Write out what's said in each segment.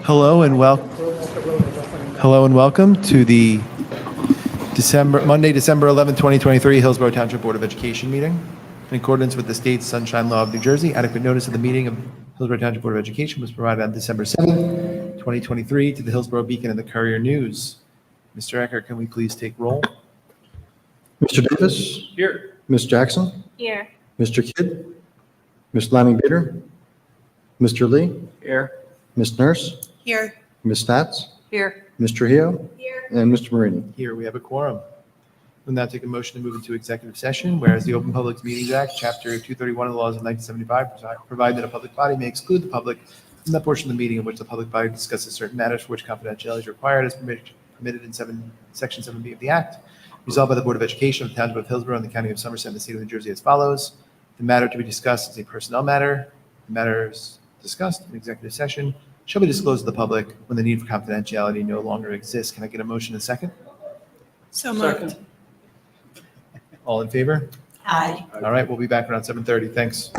Hello and welcome to the Monday, December 11, 2023 Hillsborough Township Board of Education meeting. In accordance with the state's Sunshine Law of New Jersey, adequate notice of the meeting of Hillsborough Township Board of Education was provided on December 7, 2023 to the Hillsborough Beacon and the Courier News. Mr. Ecker, can we please take roll? Mr. Davis? Here. Ms. Jackson? Here. Mr. Kidd? Ms. Lanning-Beater? Mr. Lee? Here. Ms. Nurse? Here. Ms. Stats? Here. Ms. Trujillo? Here. And Mr. Marini. Here, we have a quorum. We'll now take a motion to move into executive session, whereas the Open Public Meetings Act, Chapter 231 of the laws of 1975 provide that a public body may exclude the public from that portion of the meeting in which the public body discusses certain matters for which confidentiality is required as permitted in Section 7B of the Act. Resolved by the Board of Education of the Township of Hillsborough and the County of Somerset and the State of New Jersey as follows. The matter to be discussed is a personnel matter. The matters discussed in executive session shall be disclosed to the public when the need for confidentiality no longer exists. Can I get a motion in a second? So moved. Second. All in favor? Aye. All right, we'll be back around 7:30. Thanks.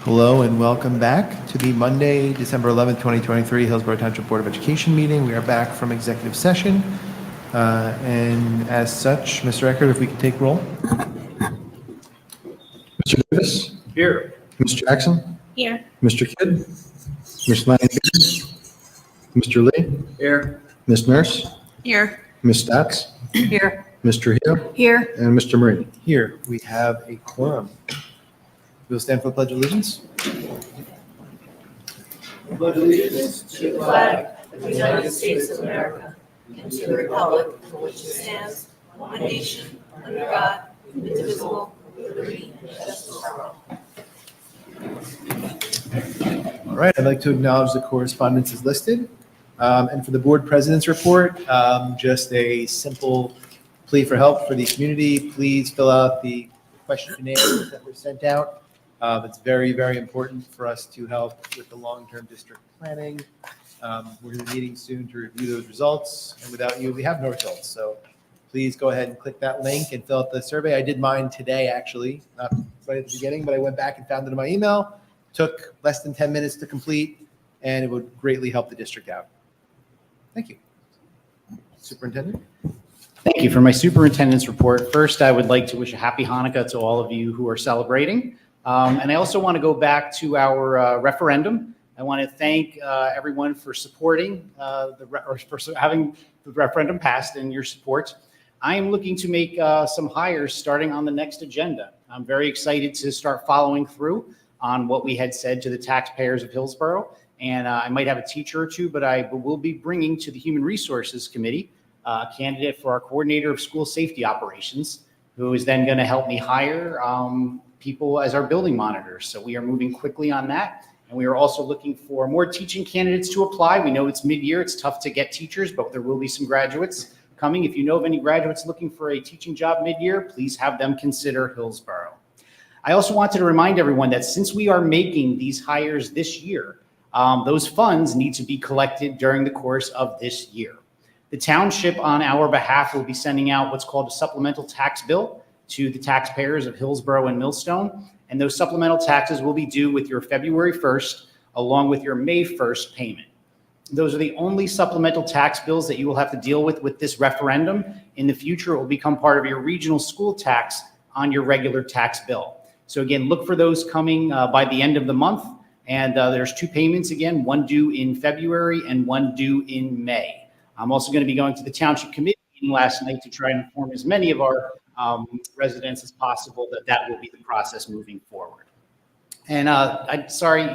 Hello and welcome back to the Monday, December 11th, 2023 Hillsborough Township Board of Education meeting. We are back from executive session. And as such, Mr. Eckert, if we could take roll. Mr. Davis? Here. Ms. Jackson? Here. Mr. Kidd? Ms. Lanning-Beater? Mr. Lee? Here. Ms. Nurse? Here. Ms. Stats? Here. Ms. Trujillo? Here. And Mr. Marini. Here, we have a quorum. We'll stand for the Pledge of Allegiance. Pledge allegiance To the flag of the United States of America and to the republic for which it stands, one nation, under God, indivisible, with liberty and justice for all. All right, I'd like to acknowledge the correspondence is listed. And for the board president's report, just a simple plea for help for the community. Please fill out the questionnaires that were sent out. It's very, very important for us to help with the long-term district planning. We're going to be meeting soon to review those results. And without you, we have no results. So please go ahead and click that link and fill out the survey. I did mine today, actually, not right at the beginning, but I went back and found it in my email. Took less than 10 minutes to complete, and it would greatly help the district out. Thank you. Superintendent? Thank you. For my superintendent's report, first, I would like to wish a happy Hanukkah to all of you who are celebrating. And I also want to go back to our referendum. I want to thank everyone for supporting for having the referendum passed and your support. I am looking to make some hires starting on the next agenda. I'm very excited to start following through on what we had said to the taxpayers of Hillsborough. And I might have a teacher or two, but I will be bringing to the Human Resources Committee a candidate for our coordinator of school safety operations, who is then going to help me hire people as our building monitors. So we are moving quickly on that. And we are also looking for more teaching candidates to apply. We know it's mid-year, it's tough to get teachers, but there will be some graduates coming. If you know of any graduates looking for a teaching job mid-year, please have them consider Hillsborough. I also wanted to remind everyone that since we are making these hires this year, those funds need to be collected during the course of this year. The township on our behalf will be sending out what's called a supplemental tax bill to the taxpayers of Hillsborough and Millstone. And those supplemental taxes will be due with your February 1st, along with your May 1st payment. Those are the only supplemental tax bills that you will have to deal with this referendum. In the future, it will become part of your regional school tax on your regular tax bill. So again, look for those coming by the end of the month. And there's two payments again, one due in February and one due in May. I'm also going to be going to the township committee meeting last night to try and inform as many of our residents as possible that will be the process moving forward. And I'm sorry,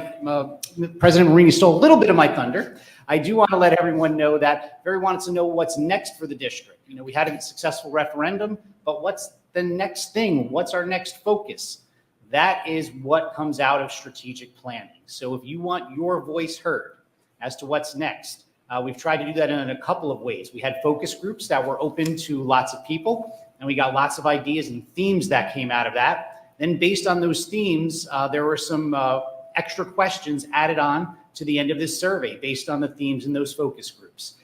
President Marini stole a little bit of my thunder. I do want to let everyone know that Barry wanted to know what's next for the district. You know, we had a successful referendum, but what's the next thing? What's our next focus? That is what comes out of strategic planning. So if you want your voice heard as to what's next, we've tried to do that in a couple of ways. We had focus groups that were open to lots of people, and we got lots of ideas and themes that came out of that. Then based on those themes, there were some extra questions added on to the end of this survey based on the themes in those focus groups.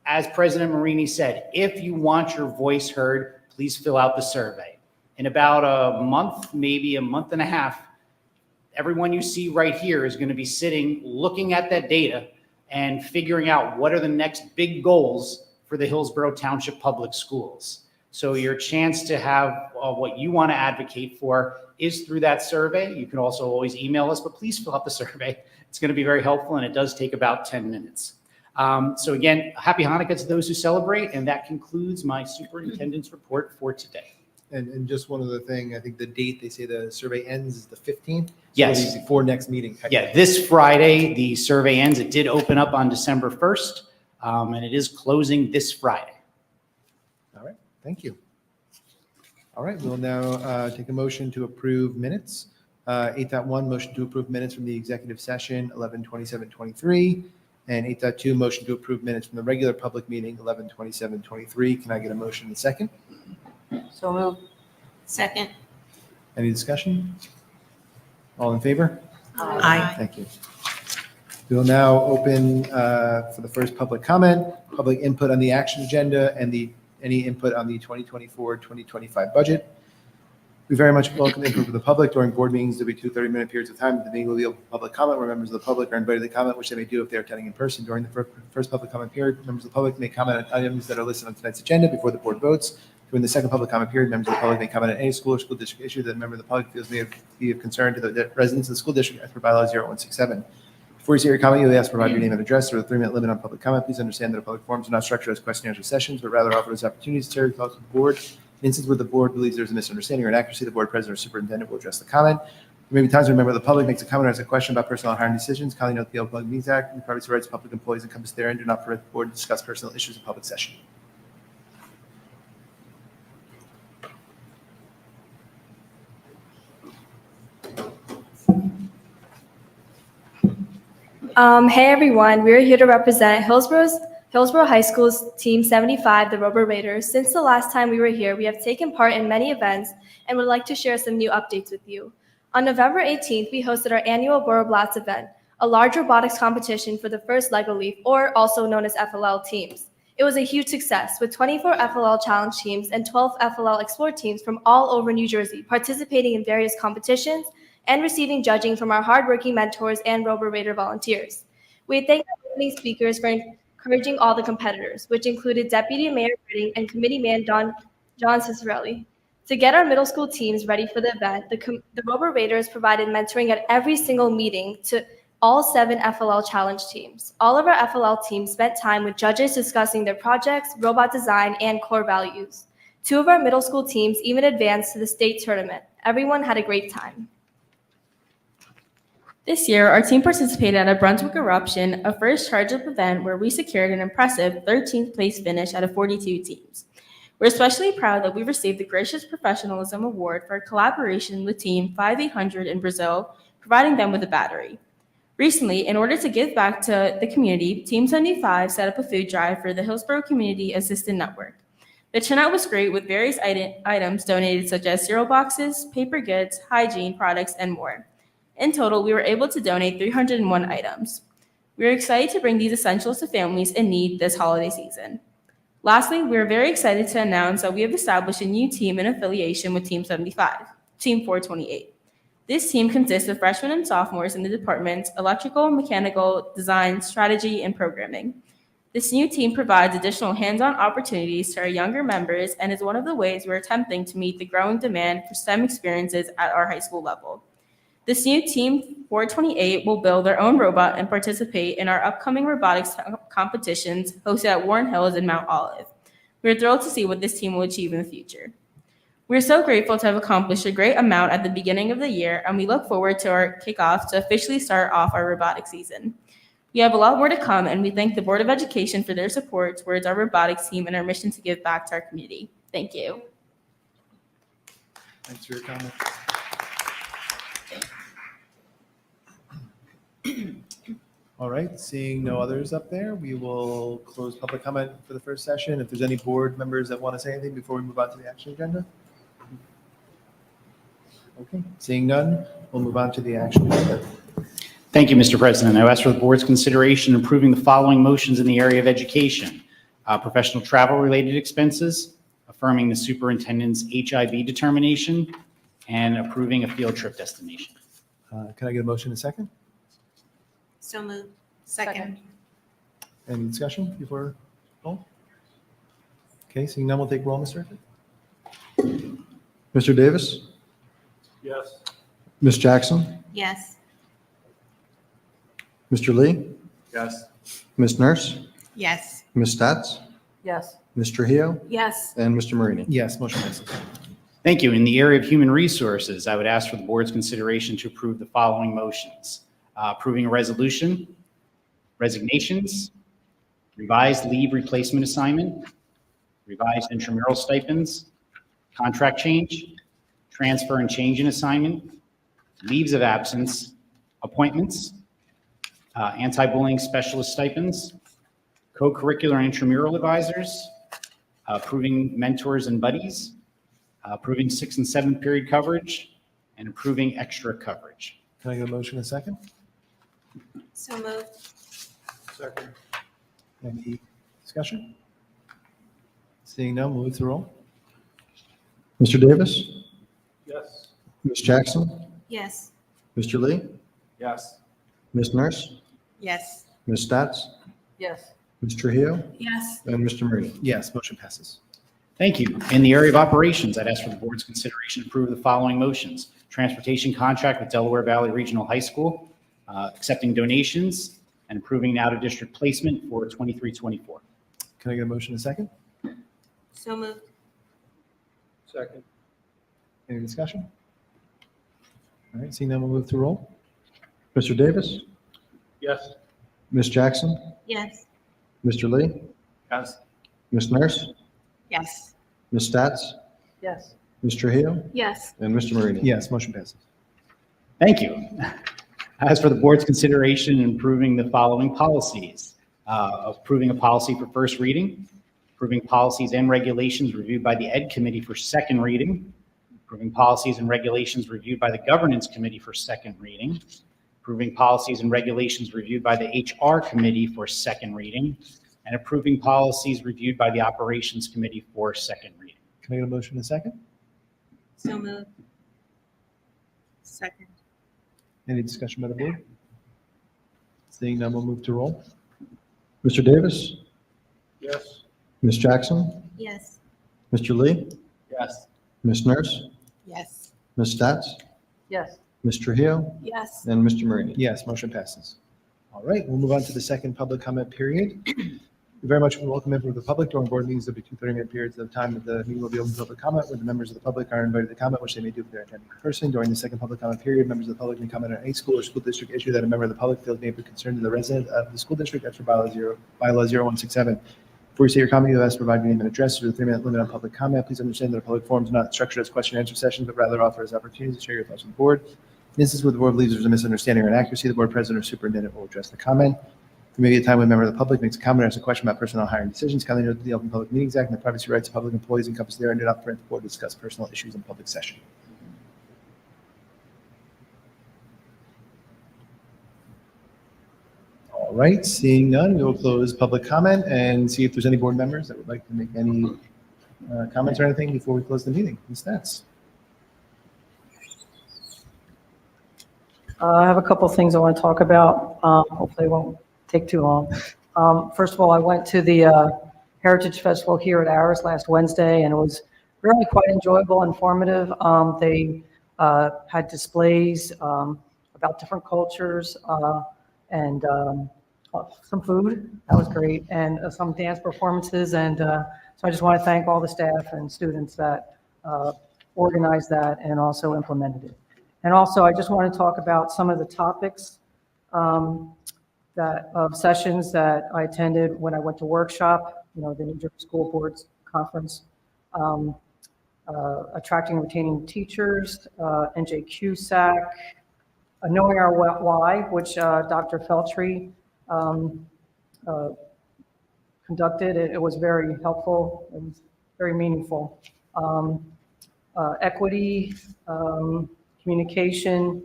As President Marini said, if you want your voice heard, please fill out the survey. In about a month, maybe a month and a half, everyone you see right here is going to be sitting, looking at that data and figuring out what are the next big goals for the Hillsborough Township Public Schools. So your chance to have what you want to advocate for is through that survey. You can also always email us, but please fill out the survey. It's going to be very helpful, and it does take about 10 minutes. So again, happy Hanukkah to those who celebrate, and that concludes my superintendent's report for today. And just one other thing, I think the date they say the survey ends is the 15th. So Yes. it'll be before next meeting. Yeah, this Friday, the survey ends. It did open up on December 1st, and it is closing this Friday. All right, thank you. All right, we'll now take a motion to approve minutes. 8.1, motion to approve minutes from the executive session, 11/27/23. And 8.2, motion to approve minutes from the regular public meeting, 11/27/23. Can I get a motion in a second? So moved. Second. Any discussion? All in favor? Aye. Thank you. We will now open for the first public comment, public input on the action agenda and any input on the 2024-2025 budget. We very much welcome input from the public during board meetings. There'll be 2 30-minute periods of time. The meeting will be open for public comment where members of the public are invited to comment, which they may do if they're attending in person. During the first public comment period, members of the public may comment on items that are listed on tonight's agenda before the board votes. During the second public comment period, members of the public may comment on any school or school district issue that a member of the public feels may be of concern to the residents of the school district as per bylaw 0167. Before you say your comment, you'll be asked to provide your name and address. There is a 3-minute limit on public comment. Please understand that public forums are not structured as question and answer sessions, but rather offer as opportunities to share your thoughts with the board. In instances where the board believes there's a misunderstanding or inaccuracy, the board president or superintendent will address the comment. There may be times when a member of the public makes a comment or has a question about personnel hiring decisions. Kindly note the Open Public Meetings Act and the privacy rights of public employees encompass therein do not permit the board to discuss personal issues in public session. Hey everyone, we're here to represent Hillsborough High School's Team 75, the Rober Raiders. Since the last time we were here, we have taken part in many events and would like to share some new updates with you. On November 18th, we hosted our annual Boroblats event, a large robotics competition for the first Lego Leaf, or also known as FLL teams. It was a huge success, with 24 FLL Challenge teams and 12 FLL Explore teams from all over New Jersey participating in various competitions and receiving judging from our hardworking mentors and Rober Raider volunteers. We thank our opening speakers for encouraging all the competitors, which included Deputy Mayor Britting and Committee Man John Cicerelli. To get our middle school teams ready for the event, the Rober Raiders provided mentoring at every single meeting to all 7 FLL Challenge teams. All of our FLL teams spent time with judges discussing their projects, robot design, and core values. 2 of our middle school teams even advanced to the state tournament. Everyone had a great time. This year, our team participated at a Brunswick Eruption, a first charge-up event where we secured an impressive 13th place finish out of 42 teams. We're especially proud that we received the Gracious Professionalism Award for our collaboration with Team 5800 in Brazil, providing them with a battery. Recently, in order to give back to the community, Team 75 set up a food drive for the Hillsborough Community Assistant Network. The turnout was great with various items donated such as cereal boxes, paper goods, hygiene products, and more. In total, we were able to donate 301 items. We are excited to bring these essentials to families in need this holiday season. Lastly, we are very excited to announce that we have established a new team in affiliation with Team 75, Team 428. This team consists of freshmen and sophomores in the departments Electrical, Mechanical, Design, Strategy, and Programming. This new team provides additional hands-on opportunities to our younger members and is one of the ways we're attempting to meet the growing demand for STEM experiences at our high school level. This new Team 428 will build their own robot and participate in our upcoming robotics competitions hosted at Warren Hills and Mount Olive. We're thrilled to see what this team will achieve in the future. We're so grateful to have accomplished a great amount at the beginning of the year, and we look forward to our kickoff to officially start off our robotics season. We have a lot more to come, and we thank the Board of Education for their support towards our robotics team and our mission to give back to our community. Thank you. Thanks for your comment. All right, seeing no others up there, we will close public comment for the first session. If there's any board members that want to say anything before we move on to the action agenda. Okay, seeing none, we'll move on to the action agenda. Thank you, Mr. President. I ask for the board's consideration approving the following motions in the area of education. Professional travel-related expenses, affirming the superintendent's HIB determination, and approving a field trip destination. Can I get a motion in a second? So moved. Second. Any discussion before roll? Okay, seeing none, we'll take roll, Mr. Rickett. Mr. Davis? Yes. Ms. Jackson? Yes. Mr. Lee? Yes. Ms. Nurse? Yes. Ms. Stats? Yes. Ms. Trujillo? Yes. And Mr. Marini? Yes, motion passes. Thank you. In the area of human resources, I would ask for the board's consideration to approve the following motions. Approving a resolution, resignations, revised leave replacement assignment, revised intramural stipends, contract change, transfer and change in assignment, leaves of absence, appointments, anti-bullying specialist stipends, co-curricular and intramural advisors, approving mentors and buddies, approving 6th and 7th period coverage, and approving extra coverage. Can I get a motion in a second? So moved. Second. Any discussion? Seeing none, we'll move to roll. Mr. Davis? Yes. Ms. Jackson? Yes. Mr. Lee? Yes. Ms. Nurse? Yes. Ms. Stats? Yes. Ms. Trujillo? Yes. And Mr. Marini? Yes, motion passes. Thank you. In the area of operations, I'd ask for the board's consideration to approve the following motions. Transportation contract with Delaware Valley Regional High School, accepting donations, and approving an out-of-district placement for 23-24. Can I get a motion in a second? So moved. Second. Any discussion? All right, seeing none, we'll move to roll. Mr. Davis? Yes. Ms. Jackson? Yes. Mr. Lee? Yes. Ms. Nurse? Yes. Ms. Stats? Yes. Ms. Trujillo? Yes. And Mr. Marini? Yes, motion passes. Thank you. As for the board's consideration in approving the following policies, approving a policy for first reading, approving policies and regulations reviewed by the Ed Committee for second reading, approving policies and regulations reviewed by the Governance Committee for second reading, approving policies and regulations reviewed by the HR Committee for second reading, and approving policies reviewed by the Operations Committee for second reading. Can I get a motion in a second? So moved. Second. Any discussion by the board? Seeing none, we'll move to roll. Mr. Davis? Yes. Ms. Jackson? Yes. Mr. Lee? Yes. Ms. Nurse? Yes. Ms. Stats? Yes. Ms. Trujillo? Yes. And Mr. Marini? Yes, motion passes. All right, we'll move on to the second public comment period. We very much welcome members of the public during board meetings. There'll be 2 30-minute periods of time that the meeting will be open to public comment, where the members of the public are invited to comment, which they may do if they're attending in person. During the second public comment period, members of the public may comment on any school or school district issue that a member of the public feels may be concerned to the resident of the school district. That's for bylaw 0167. Before you say your comment, you have to provide your name and address. There's a 3-minute limit on public comment. Please understand that a public forum is not structured as question and answer sessions, but rather offer as opportunities to share your thoughts with the board. In instances where the board believes there's a misunderstanding or inaccuracy, the board president or superintendent will address the comment. There may be a time when a member of the public makes a comment or asks a question about personnel hiring decisions. Kindly note that the Open Public Meetings Act and the privacy rights of public employees encompass therein do not permit the board to discuss personal issues in public session. All right, seeing none, we will close public comment and see if there's any board members that would like to make any comments or anything before we close the meeting. Ms. Stats. I have a couple of things I want to talk about. Hopefully it won't take too long. First of all, I went to the Heritage Festival here at ours last Wednesday, and it was really quite enjoyable, informative. They had displays about different cultures and some food. That was great, and some dance performances. And so I just want to thank all the staff and students that organized that and also implemented it. And also, I just want to talk about some of the topics of sessions that I attended when I went to workshop, the New Jersey School Boards Conference, attracting and retaining teachers, NJQ-SAC, knowing our why, which Dr. Feltry conducted. It was very helpful and very meaningful. Equity, communication,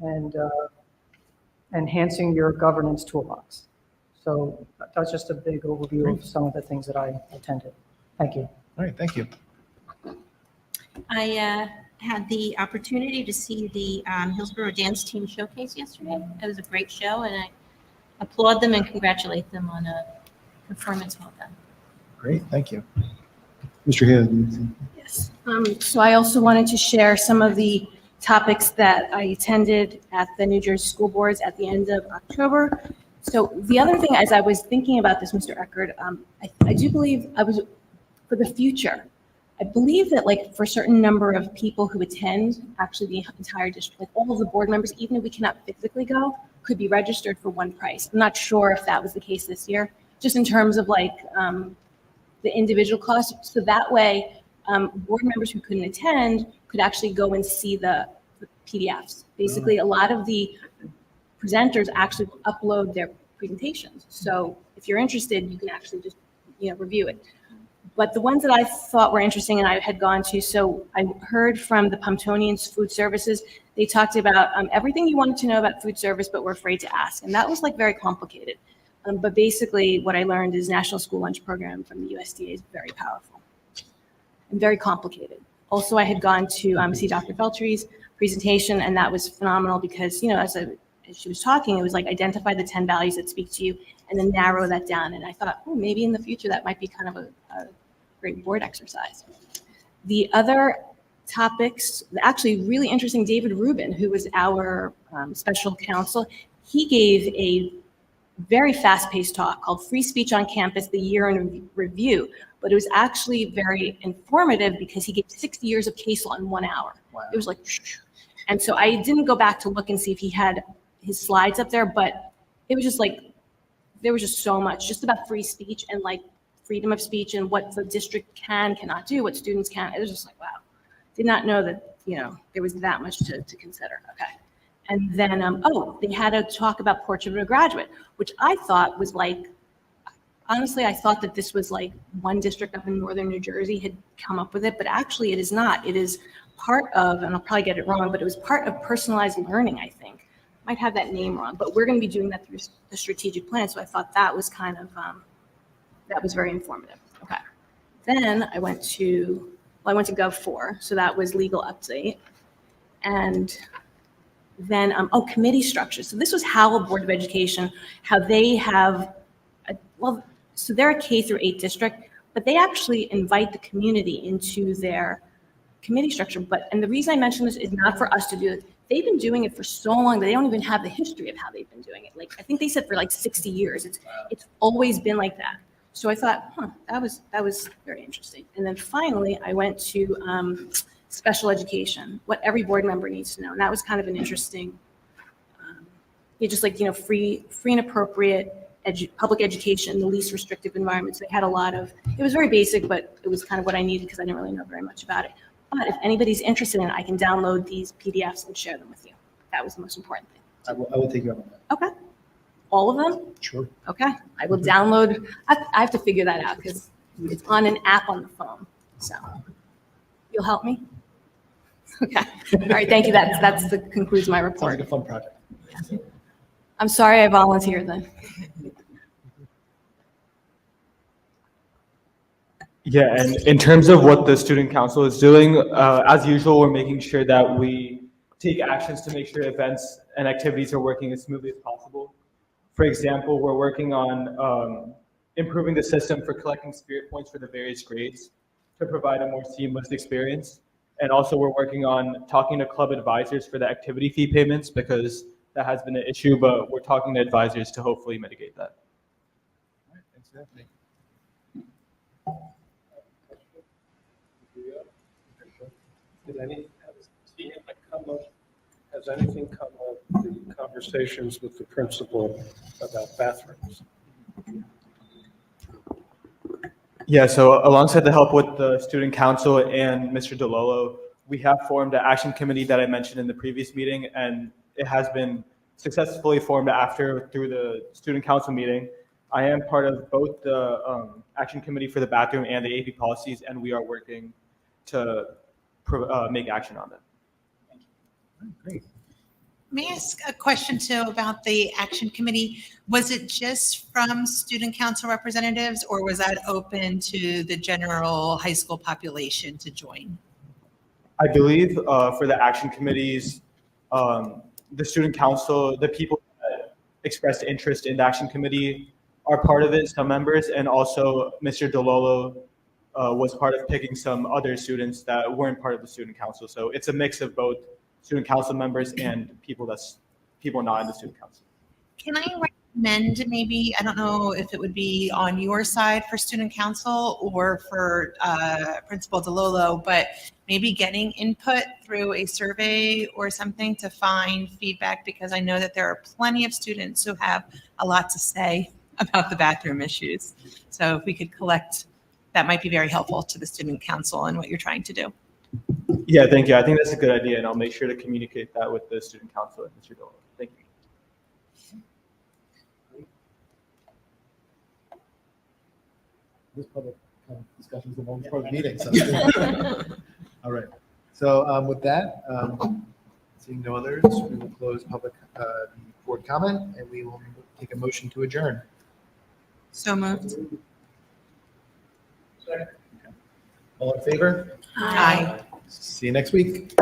and enhancing your governance toolbox. So that's just a big overview of some of the things that I attended. Thank you. All right, thank you. I had the opportunity to see the Hillsborough Dance Team Showcase yesterday. It was a great show, and I applaud them and congratulate them on a performance well done. Great, thank you. Mr. Hill, do you see? Yes. So I also wanted to share some of the topics that I attended at the New Jersey School Boards at the end of October. So the other thing, as I was thinking about this, Mr. Eckert, I do believe for the future, I believe that like for a certain number of people who attend, actually the entire district, like all of the board members, even if we cannot physically go, could be registered for one price. I'm not sure if that was the case this year, just in terms of like the individual costs. So that way, board members who couldn't attend could actually go and see the PDFs. Basically, a lot of the presenters actually upload their presentations. So if you're interested, you can actually just review it. But the ones that I thought were interesting and I had gone to, so I heard from the Pomptonians Food Services. They talked about everything you wanted to know about food service, but were afraid to ask. And that was like very complicated. But basically what I learned is National School Lunch Program from the USDA is very powerful and very complicated. Also, I had gone to see Dr. Feltry's presentation, and that was phenomenal because, as she was talking, it was like identify the 10 values that speak to you and then narrow that down. And I thought, oh, maybe in the future that might be kind of a great board exercise. The other topics, actually really interesting, David Rubin, who was our special counsel, he gave a very fast-paced talk called Free Speech on Campus, the Year in Review. But it was actually very informative because he gave 60 years of case law in 1 hour. Wow. It was like, and so I didn't go back to look and see if he had his slides up there, but it was just like, there was just so much just about free speech and like freedom of speech and what the district cannot do, what students can. It was just like, wow, did not know that, there was that much to consider. Okay. And then, they had a talk about Portrait of a Graduate, which I thought was like, honestly, I thought that this was like one district up in northern New Jersey had come up with it, but actually it is not. It is part of, and I'll probably get it wrong, but it was part of personalized learning, I think. Might have that name wrong, but we're going to be doing that through the strategic plan. So I thought that was kind of, that was very informative. Okay. Then I went to Gov4, so that was legal update. And then, committee structure. So this was Howell Board of Education, how they have, so they're a K through 8 district, but they actually invite the community into their committee structure. And the reason I mention this is not for us to do it. They've been doing it for so long that they don't even have the history of how they've been doing it. Like, I think they said for like 60 years. It's always been like that. So I thought, that was very interesting. And then finally, I went to special education, what every board member needs to know. And that was kind of an interesting, just like, free and appropriate public education, the least restrictive environments. They had a lot of, it was very basic, but it was kind of what I needed because I didn't really know very much about it. But if anybody's interested in it, I can download these PDFs and share them with you. That was the most important thing. I will take you up on that. Okay. All of them? Sure. Okay. I will download. I have to figure that out because it's on an app on the phone. So you'll help me? Okay. All right. Thank you. That concludes my Sounds report. like a fun project. I'm sorry I volunteered then. Yeah, and in terms of what the student council is doing, as usual, we're making sure that we take actions to make sure events and activities are working as smoothly as possible. For example, we're working on improving the system for collecting spirit points for the various grades to provide a more seamless experience. And also we're working on talking to club advisors for the activity fee payments because that has been an issue, but we're talking to advisors to hopefully mitigate that. All right, thanks, Anthony. Has anything come of the conversations with the principal about bathrooms? Yeah, so alongside the help with the student council and Mr. DeLolo, we have formed an action committee that I mentioned in the previous meeting, and it has been successfully formed through the student council meeting. I am part of both the action committee for the bathroom and the AP policies, and we are working to make action on that. Great. May I ask a question too about the action committee? Was it just from student council representatives or was that open to the general high school population to join? I believe for the action committees, the student council, the people that expressed interest in the action committee are part of it, some members, and also Mr. DeLolo was part of picking some other students that weren't part of the student council. So it's a mix of both student council members and people not in the student council. Can I recommend maybe, I don't know if it would be on your side for student council or for Principal DeLolo, but maybe getting input through a survey or something to find feedback, because I know that there are plenty of students who have a lot to say about the bathroom issues. So if we could collect, that might be very helpful to the student council and what you're trying to do. Yeah, thank you. I think that's a good idea, and I'll make sure to communicate that with the student council and Mr. DeLolo. Thank you. This public discussion is the most part of the meeting. So. All right. So with that, seeing no others, we will close public board comment, and we will take a motion to adjourn. So moved. All in favor? Aye. See you next week.